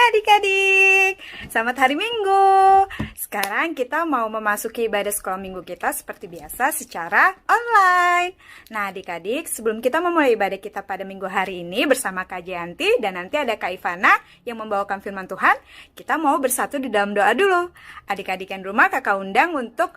adik-adik, selamat hari Minggu. Sekarang kita mau memasuki ibadah sekolah minggu kita seperti biasa secara online. Nah adik-adik, sebelum kita memulai ibadah kita pada minggu hari ini bersama Kak Jayanti dan nanti ada Kak Ivana yang membawakan firman Tuhan, kita mau bersatu di dalam doa dulu. Adik-adik yang di rumah kakak undang untuk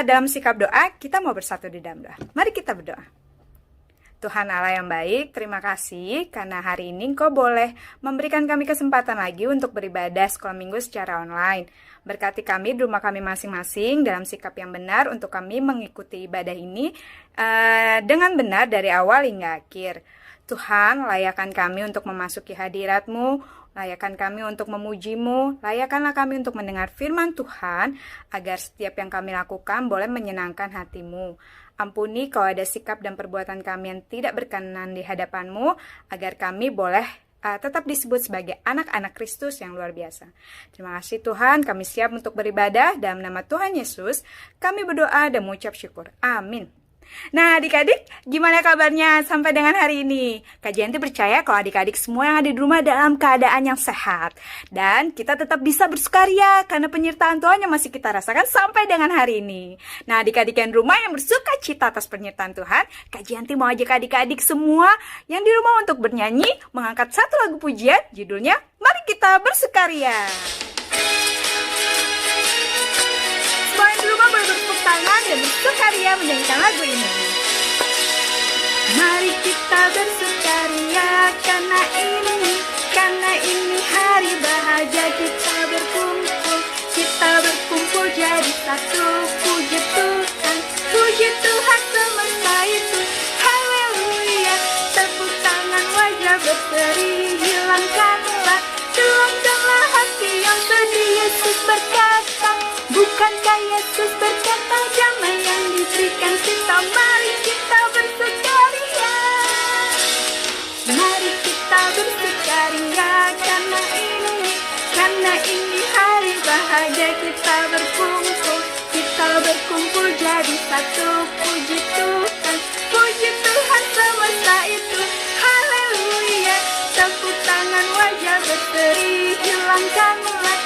dalam sikap doa, kita mau bersatu di dalam doa. Mari kita berdoa. Tuhan Allah yang baik, terima kasih karena hari ini Engkau boleh memberikan kami kesempatan lagi untuk beribadah sekolah minggu secara online. Berkati kami di rumah kami masing-masing dalam sikap yang benar untuk kami mengikuti ibadah ini dengan benar dari awal hingga akhir. Tuhan, layakkan kami untuk memasuki hadirat-Mu, layakkan kami untuk memuji-Mu, layakkanlah kami untuk mendengar firman Tuhan, agar setiap yang kami lakukan boleh menyenangkan hati-Mu. Ampuni kalau ada sikap dan perbuatan kami yang tidak berkenan di hadapan-Mu, agar kami boleh tetap disebut sebagai anak-anak Kristus yang luar biasa. Terima kasih Tuhan, kami siap untuk beribadah. Dalam nama Tuhan Yesus, kami berdoa dan mengucap syukur. Amin. Nah adik-adik, gimana kabarnya sampai dengan hari ini? Kak Jayanti percaya kalau adik-adik semua yang ada di rumah dalam keadaan yang sehat. Dan kita tetap bisa bersukaria karena penyertaan Tuhan yang masih kita rasakan sampai dengan hari ini. Nah adik-adik yang di rumah yang bersuka cita atas penyertaan Tuhan, Kak Jayanti mau ajak adik-adik semua yang di rumah untuk bernyanyi, mengangkat satu lagu pujian, judulnya Mari Kita Bersukaria. Semua yang di rumah boleh bertepuk tangan dan bersukaria menyanyikan lagu ini. Mari kita bersukaria karena ini hari bahagia, kita berkumpul jadi satu. Puji Tuhan semesta itu, haleluya. Tepuk tangan wajah berseri, hilangkanlah hati yang sedih. Yesus berkata, bukankah Yesus berkata, damai yang diberikan kita, mari kita bersukaria. Mari kita bersukaria karena ini hari bahagia, kita berkumpul jadi satu. Puji Tuhan semesta itu, haleluya. Tepuk tangan wajah berseri, hilangkanlah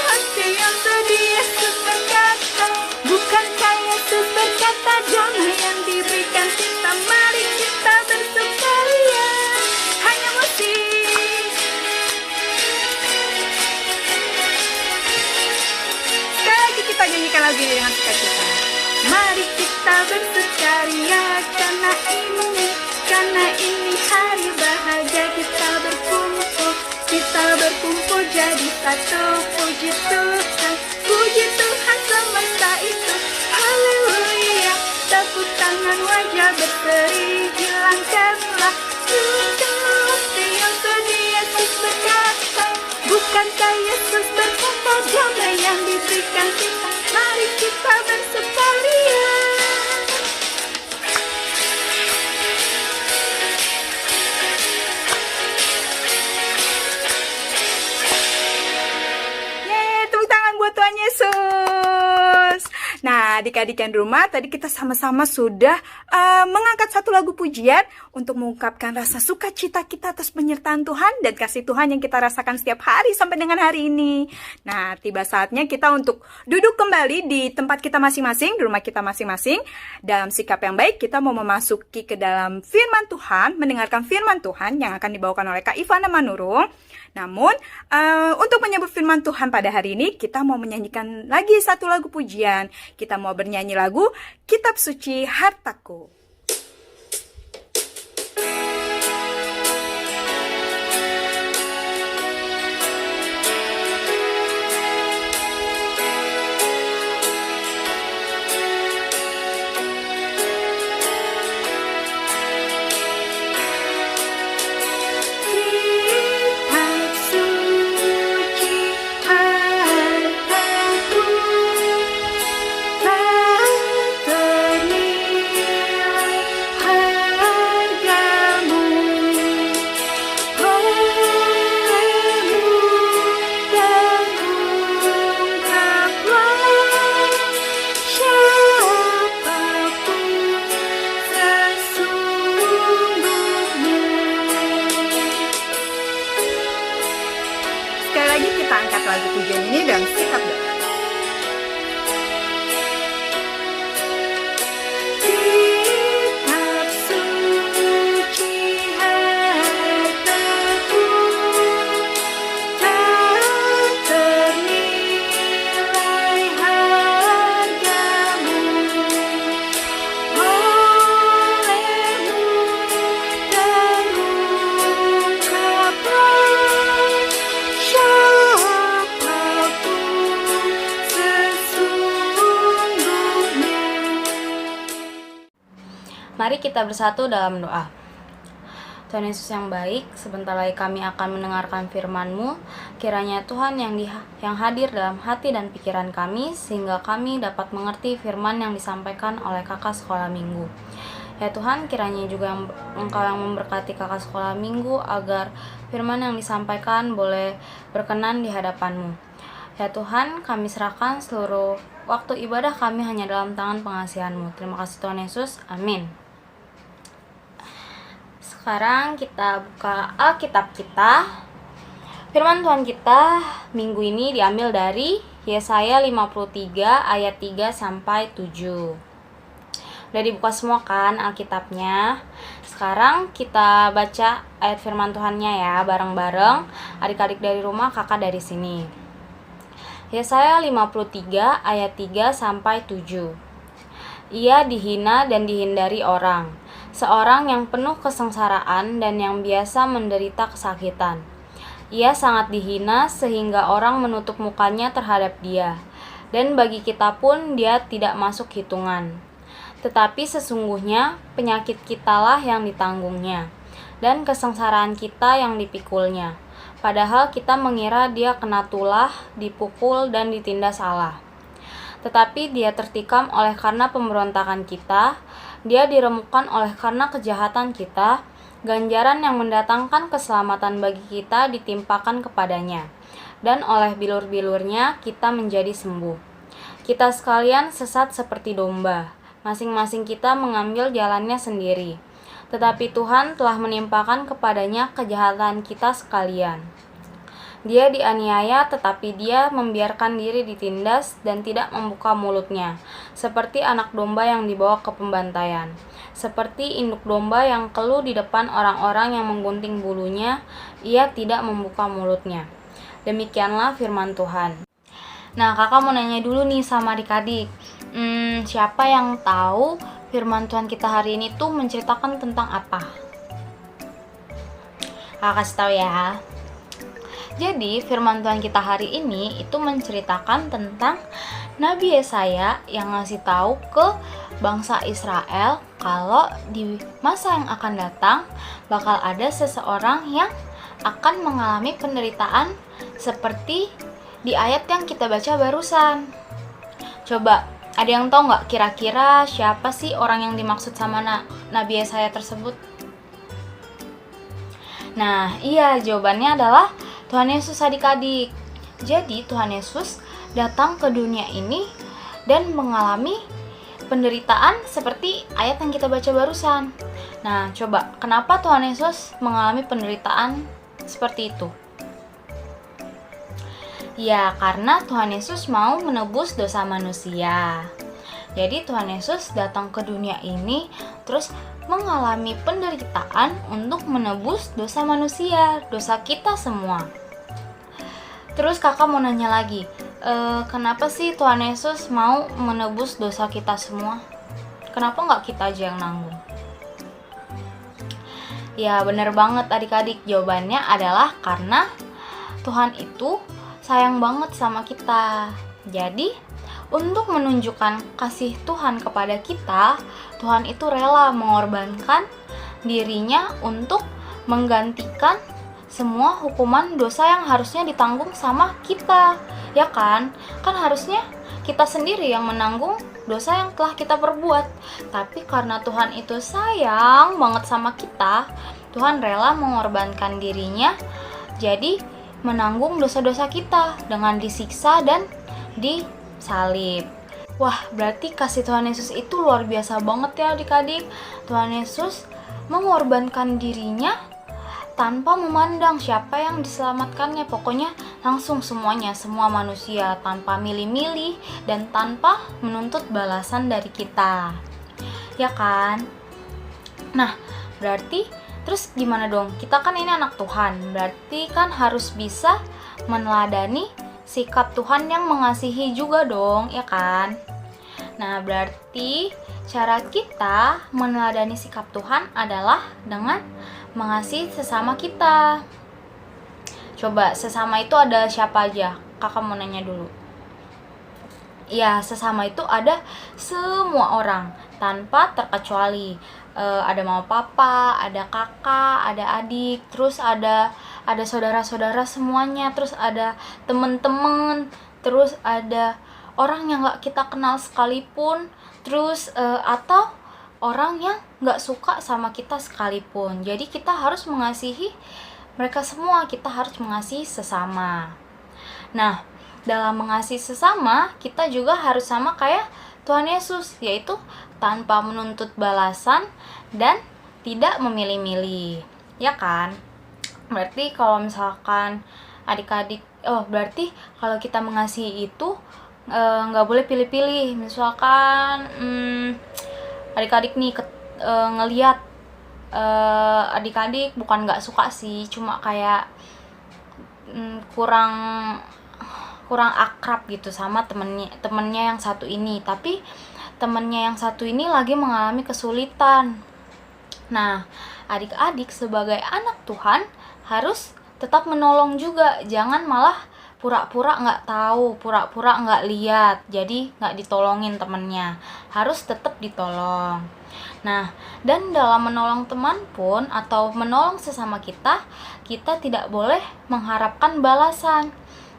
hati yang sedih. Yesus berkata, bukankah Yesus berkata, damai yang diberikan kita, mari kita bersukaria. Hanya musik. Sekali lagi kita nyanyikan lagu ini dengan sukacita. Mari kita bersukaria karena ini hari bahagia, kita berkumpul jadi satu. Puji Tuhan semesta itu, haleluya. Tepuk tangan wajah berseri, hilangkanlah hati yang sedih. Yesus berkata, bukankah Yesus berkata, damai yang diberikan kita, mari kita bersukaria. Tuhan Yesus. Nah adik-adik yang di rumah, tadi kita sama-sama sudah mengangkat satu lagu pujian untuk mengungkapkan rasa sukacita kita atas penyertaan Tuhan dan kasih Tuhan yang kita rasakan setiap hari sampai dengan hari ini. Nah tiba saatnya kita untuk duduk kembali di tempat kita masing-masing, di rumah kita masing-masing. Dalam sikap yang baik kita mau memasuki ke dalam firman Tuhan, mendengarkan firman Tuhan yang akan dibawakan oleh Kak Ivana Manurung. Namun, untuk menyebut firman Tuhan pada hari ini, kita mau menyanyikan lagi satu lagu pujian. Kita mau bernyanyi lagu Kitab Suci Hartaku. angkat lagu pujian ini dalam sikap doa. Mari kita bersatu dalam doa. Tuhan Yesus yang baik, sebentar lagi kami akan mendengarkan firman-Mu. Kiranya Tuhan yang hadir dalam hati dan pikiran kami, sehingga kami dapat mengerti firman yang disampaikan oleh kakak sekolah minggu. Ya Tuhan, kiranya juga Engkau yang memberkati kakak sekolah minggu, agar firman yang disampaikan boleh berkenan di hadapan-Mu. Ya Tuhan, kami serahkan seluruh waktu ibadah kami hanya dalam tangan pengasihan-Mu. Terima kasih Tuhan Yesus, amin. Sekarang kita buka Alkitab kita. Firman Tuhan kita minggu ini diambil dari Yesaya 53 ayat 3 sampai 7. Udah dibuka semua kan Alkitabnya? Sekarang kita baca ayat firman Tuhannya ya, bareng-bareng. Adik-adik dari rumah, kakak dari sini. Yesaya 53 ayat 3 sampai 7. Ia dihina dan dihindari orang, seorang yang penuh kesengsaraan dan yang biasa menderita kesakitan. Ia sangat dihina sehingga orang menutup mukanya terhadap dia, dan bagi kita pun dia tidak masuk hitungan. Tetapi sesungguhnya penyakit kitalah yang ditanggungnya, dan kesengsaraan kita yang dipikulnya. Padahal kita mengira dia kena tulah, dipukul, dan ditindas salah. Tetapi dia tertikam oleh karena pemberontakan kita, dia diremukkan oleh karena kejahatan kita, ganjaran yang mendatangkan keselamatan bagi kita ditimpakan kepadanya, dan oleh bilur-bilurnya kita menjadi sembuh. Kita sekalian sesat seperti domba, masing-masing kita mengambil jalannya sendiri. Tetapi Tuhan telah menimpakan kepadanya kejahatan kita sekalian. Dia dianiaya, tetapi dia membiarkan diri ditindas dan tidak membuka mulutnya, seperti anak domba yang dibawa ke pembantaian, seperti induk domba yang keluh di depan orang-orang yang menggunting bulunya, ia tidak membuka mulutnya. Demikianlah firman Tuhan. Nah, kakak mau nanya dulu nih sama adik-adik, siapa yang tahu firman Tuhan kita hari ini tuh menceritakan tentang apa? Kakak kasih tahu ya. Jadi firman Tuhan kita hari ini itu menceritakan tentang Nabi Yesaya yang ngasih tahu ke bangsa Israel kalau di masa yang akan datang bakal ada seseorang yang akan mengalami penderitaan seperti di ayat yang kita baca barusan. Coba, ada yang tahu nggak kira-kira siapa sih orang yang dimaksud sama Nabi Yesaya tersebut? Nah, iya, jawabannya adalah Tuhan Yesus adik-adik. Jadi Tuhan Yesus datang ke dunia ini dan mengalami penderitaan seperti ayat yang kita baca barusan. Nah, coba kenapa Tuhan Yesus mengalami penderitaan seperti itu? Ya, karena Tuhan Yesus mau menebus dosa manusia. Jadi Tuhan Yesus datang ke dunia ini terus mengalami penderitaan untuk menebus dosa manusia, dosa kita semua. Terus kakak mau nanya lagi, kenapa sih Tuhan Yesus mau menebus dosa kita semua? Kenapa nggak kita aja yang nanggung? Ya bener banget adik-adik, jawabannya adalah karena Tuhan itu sayang banget sama kita. Jadi untuk menunjukkan kasih Tuhan kepada kita, Tuhan itu rela mengorbankan dirinya untuk menggantikan semua hukuman dosa yang harusnya ditanggung sama kita. Ya kan? Kan harusnya kita sendiri yang menanggung dosa yang telah kita perbuat. Tapi karena Tuhan itu sayang banget sama kita, Tuhan rela mengorbankan dirinya jadi menanggung dosa-dosa kita dengan disiksa dan disalib. Wah, berarti kasih Tuhan Yesus itu luar biasa banget ya adik-adik. Tuhan Yesus mengorbankan dirinya tanpa memandang siapa yang diselamatkannya. Pokoknya langsung semuanya, semua manusia, tanpa milih-milih dan tanpa menuntut balasan dari kita, ya kan? Nah, berarti terus gimana dong? Kita kan ini anak Tuhan, berarti kan harus bisa meneladani sikap Tuhan yang mengasihi juga dong, ya kan? Nah, berarti cara kita meneladani sikap Tuhan adalah dengan mengasihi sesama kita. Coba, sesama itu ada siapa aja? Kakak mau nanya dulu. Ya, sesama itu ada semua orang tanpa terkecuali. Ada mama papa, ada kakak, ada adik, terus ada saudara-saudara semuanya, terus ada teman-teman, terus ada orang yang gak kita kenal sekalipun, terus atau orang yang gak suka sama kita sekalipun. Jadi kita harus mengasihi mereka semua, kita harus mengasihi sesama. Nah, dalam mengasihi sesama, kita juga harus sama kayak Tuhan Yesus, yaitu tanpa menuntut balasan dan tidak memilih-milih, ya kan? Berarti kalau misalkan adik-adik, berarti kalau kita mengasihi itu nggak boleh pilih-pilih. Misalkan adik-adik nih ngelihat adik-adik bukan nggak suka sih, cuma kayak kurang akrab gitu sama temennya yang satu ini, tapi temennya yang satu ini lagi mengalami kesulitan. Nah, adik-adik sebagai anak Tuhan harus tetap menolong juga, jangan malah pura-pura nggak tahu, pura-pura nggak lihat, jadi nggak ditolongin temennya. Harus tetap ditolong. Nah, dan dalam menolong teman pun atau menolong sesama kita tidak boleh mengharapkan balasan.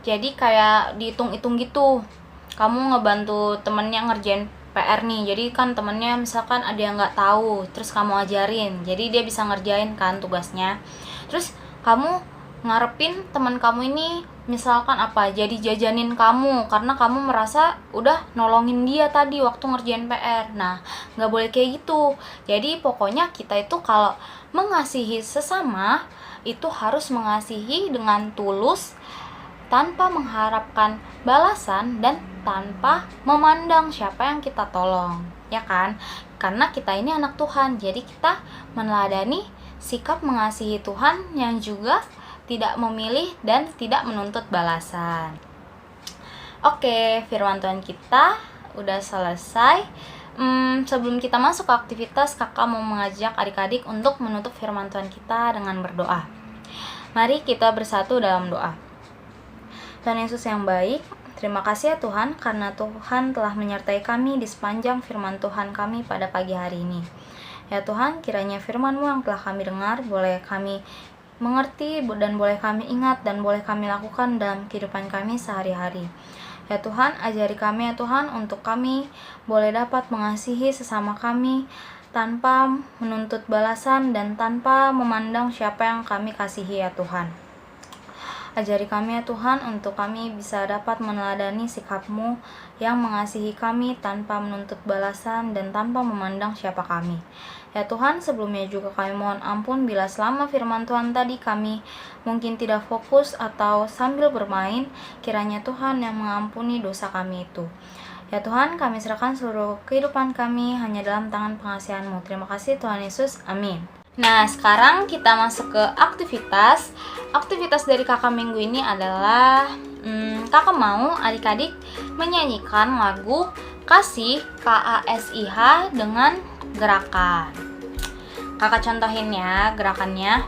Jadi kayak dihitung-hitung gitu. Kamu ngebantu temennya ngerjain PR nih, jadi kan temennya misalkan ada yang nggak tahu, terus kamu ajarin, jadi dia bisa ngerjain kan tugasnya. Terus kamu ngarepin teman kamu ini misalkan apa, jadi jajanin kamu karena kamu merasa udah nolongin dia tadi waktu ngerjain PR. Nah, nggak boleh kayak gitu. Jadi pokoknya kita itu kalau mengasihi sesama itu harus mengasihi dengan tulus, tanpa mengharapkan balasan dan tanpa memandang siapa yang kita tolong, ya kan? Karena kita ini anak Tuhan, jadi kita meneladani sikap mengasihi Tuhan yang juga tidak memilih dan tidak menuntut balasan. Oke, firman Tuhan kita udah selesai. Sebelum kita masuk ke aktivitas, kakak mau mengajak adik-adik untuk menutup firman Tuhan kita dengan berdoa. Mari kita bersatu dalam doa. Tuhan Yesus yang baik, terima kasih ya Tuhan, karena Tuhan telah menyertai kami di sepanjang firman Tuhan kami pada pagi hari ini. Ya Tuhan, kiranya firman-Mu yang telah kami dengar boleh kami mengerti dan boleh kami ingat dan boleh kami lakukan dalam kehidupan kami sehari-hari. Ya Tuhan, ajari kami ya Tuhan untuk kami boleh dapat mengasihi sesama kami tanpa menuntut balasan dan tanpa memandang siapa yang kami kasihi ya Tuhan. Ajari kami ya Tuhan untuk kami bisa dapat meneladani sikap-Mu yang mengasihi kami tanpa menuntut balasan dan tanpa memandang siapa kami. Ya Tuhan, sebelumnya juga kami mohon ampun bila selama firman Tuhan tadi kami mungkin tidak fokus atau sambil bermain, kiranya Tuhan yang mengampuni dosa kami itu. Ya Tuhan, kami serahkan seluruh kehidupan kami hanya dalam tangan pengasihan-Mu. Terima kasih Tuhan Yesus, amin. Nah, sekarang kita masuk ke aktivitas. Aktivitas dari kakak minggu ini adalah kakak mau adik-adik menyanyikan lagu Kasih KASIH dengan gerakan. Kakak contohin ya gerakannya.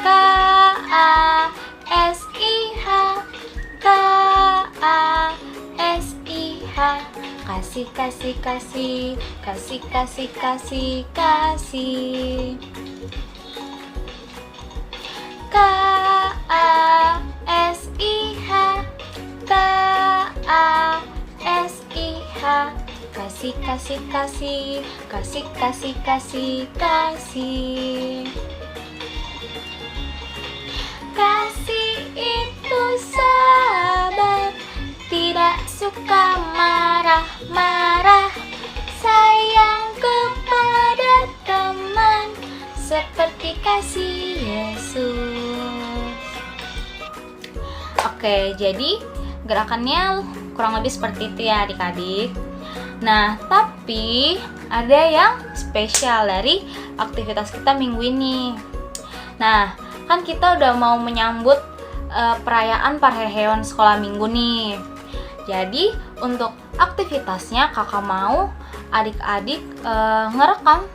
KASIH, KASIH, kasih kasih kasih, kasih kasih kasih kasih. KASIH, KASIH, kasih kasih kasih, kasih kasih kasih kasih. Kasih itu sahabat, tidak suka marah-marah, sayang kepada teman, kekasih Yesus. Oke, jadi gerakannya kurang lebih seperti itu ya adik-adik. Nah, tapi ada yang spesial dari aktivitas kita minggu ini. Nah, kan kita udah mau menyambut perayaan Parheheon sekolah minggu nih. Jadi, untuk aktivitasnya kakak mau adik-adik ngerekam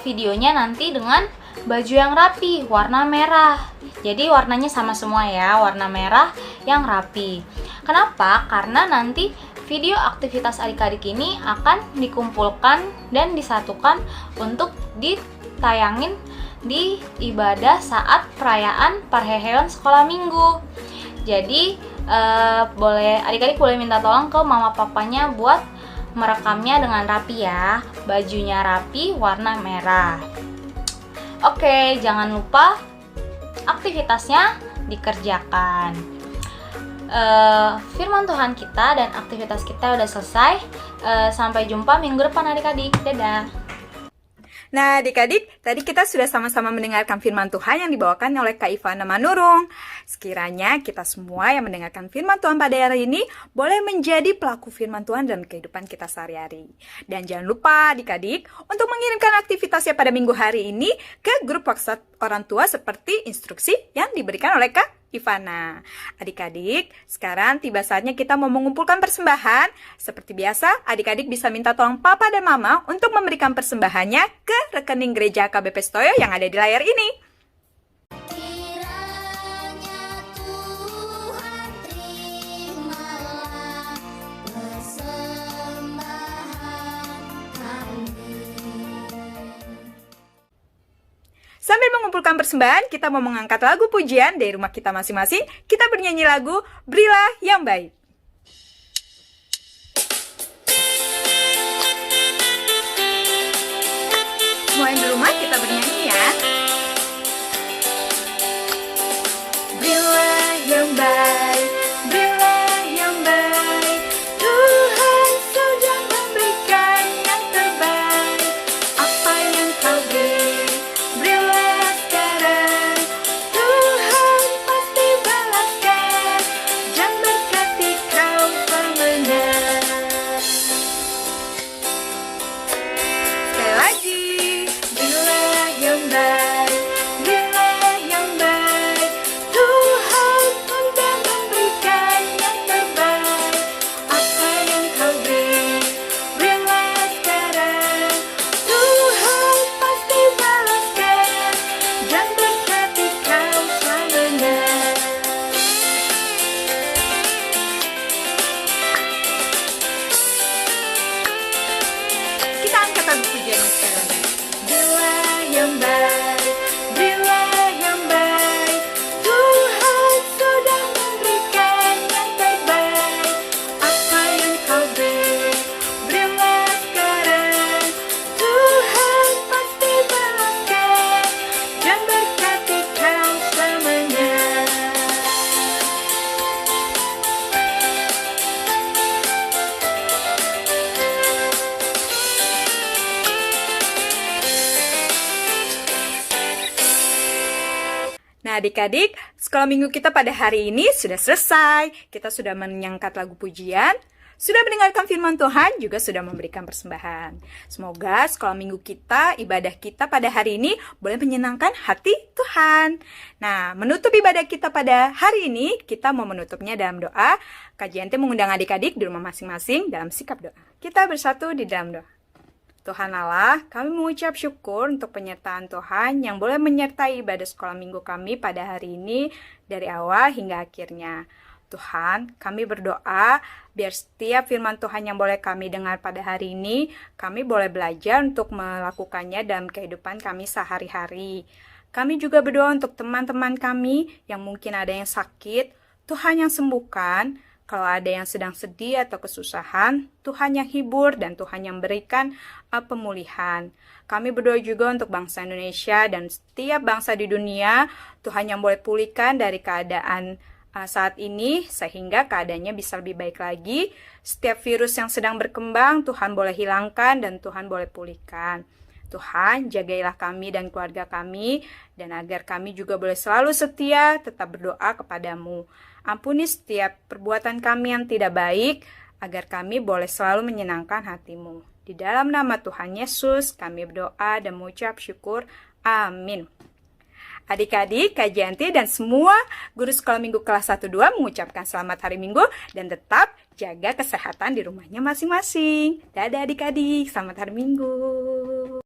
videonya nanti dengan baju yang rapi, warna merah. Jadi warnanya sama semua ya, warna merah yang rapi. Kenapa? Karena nanti video aktivitas adik-adik ini akan dikumpulkan dan disatukan untuk ditayangin di ibadah saat perayaan Parheheon sekolah minggu. Jadi adik-adik boleh minta tolong ke mama papanya buat merekamnya dengan rapi ya, bajunya rapi, warna merah. Oke, jangan lupa aktivitasnya dikerjakan. Firman Tuhan kita dan aktivitas kita udah selesai. Sampai jumpa minggu depan adik-adik. Dadah. Nah, adik-adik, tadi kita sudah sama-sama mendengarkan firman Tuhan yang dibawakan oleh Kak Ivana Manurung. Sekiranya kita semua yang mendengarkan firman Tuhan pada hari ini boleh menjadi pelaku firman Tuhan dalam kehidupan kita sehari-hari. Dan jangan lupa adik-adik untuk mengirimkan aktivitasnya pada minggu hari ini ke grup WhatsApp orang tua seperti instruksi yang diberikan oleh Kak Ivana. Adik-adik, sekarang tiba saatnya kita mau mengumpulkan persembahan. Seperti biasa, adik-adik bisa minta tolong papa dan mama untuk memberikan persembahannya ke rekening gereja KBP Stoyo yang ada di layar ini. Kiranya Tuhan terimalah persembahan kami. Sambil mengumpulkan persembahan, kita mau mengangkat lagu pujian dari rumah kita masing-masing. Kita bernyanyi lagu Berilah yang Baik. Semua yang di rumah kita bernyanyi ya. Berilah yang baik, berilah yang baik. Tuhan sudah memberikan yang terbaik. Apa yang kau beri, berilah sekarang. Tuhan pasti balaskan. Jangan berkati kau pemenang. Sekali lagi. Berilah yang baik, berilah yang baik. Tuhan sudah memberikan yang terbaik. Apa yang kau beri, berilah sekarang. Tuhan pasti balaskan. Jangan berkati kau selamanya. Kita angkat lagu pujian sekarang. Berilah yang baik, berilah yang baik. Tuhan sudah memberikan yang terbaik. Apa yang kau beri, berilah sekarang. Tuhan pasti balaskan. Jangan berkati kau selamanya. Nah, adik-adik, sekolah minggu kita pada hari ini sudah selesai. Kita sudah menyangkat lagu pujian, sudah mendengarkan firman Tuhan, juga sudah memberikan persembahan. Semoga sekolah minggu kita, ibadah kita pada hari ini boleh menyenangkan hati Tuhan. Nah, menutup ibadah kita pada hari ini, kita mau menutupnya dalam doa. Kak Jente mengundang adik-adik di rumah masing-masing dalam sikap doa. Kita bersatu di dalam doa. Tuhan Allah, kami mengucap syukur untuk penyertaan Tuhan yang boleh menyertai ibadah sekolah minggu kami pada hari ini dari awal hingga akhirnya. Tuhan, kami berdoa biar setiap firman Tuhan yang boleh kami dengar pada hari ini, kami boleh belajar untuk melakukannya dalam kehidupan kami sehari-hari. Kami juga berdoa untuk teman-teman kami yang mungkin ada yang sakit, Tuhan yang sembuhkan. Kalau ada yang sedang sedih atau kesusahan, Tuhan yang hibur dan Tuhan yang berikan pemulihan. Kami berdoa juga untuk bangsa Indonesia dan setiap bangsa di dunia, Tuhan yang boleh pulihkan dari keadaan saat ini, sehingga keadaannya bisa lebih baik lagi. Setiap virus yang sedang berkembang, Tuhan boleh hilangkan dan Tuhan boleh pulihkan. Tuhan, jagailah kami dan keluarga kami, dan agar kami juga boleh selalu setia tetap berdoa kepadamu. Ampuni setiap perbuatan kami yang tidak baik, agar kami boleh selalu menyenangkan hatimu. Di dalam nama Tuhan Yesus, kami berdoa dan mengucap syukur. Amin. Adik-adik, Kak Janti dan semua guru sekolah minggu kelas 1-2 mengucapkan selamat hari Minggu dan tetap jaga kesehatan di rumahnya masing-masing. Dadah adik-adik, selamat hari Minggu.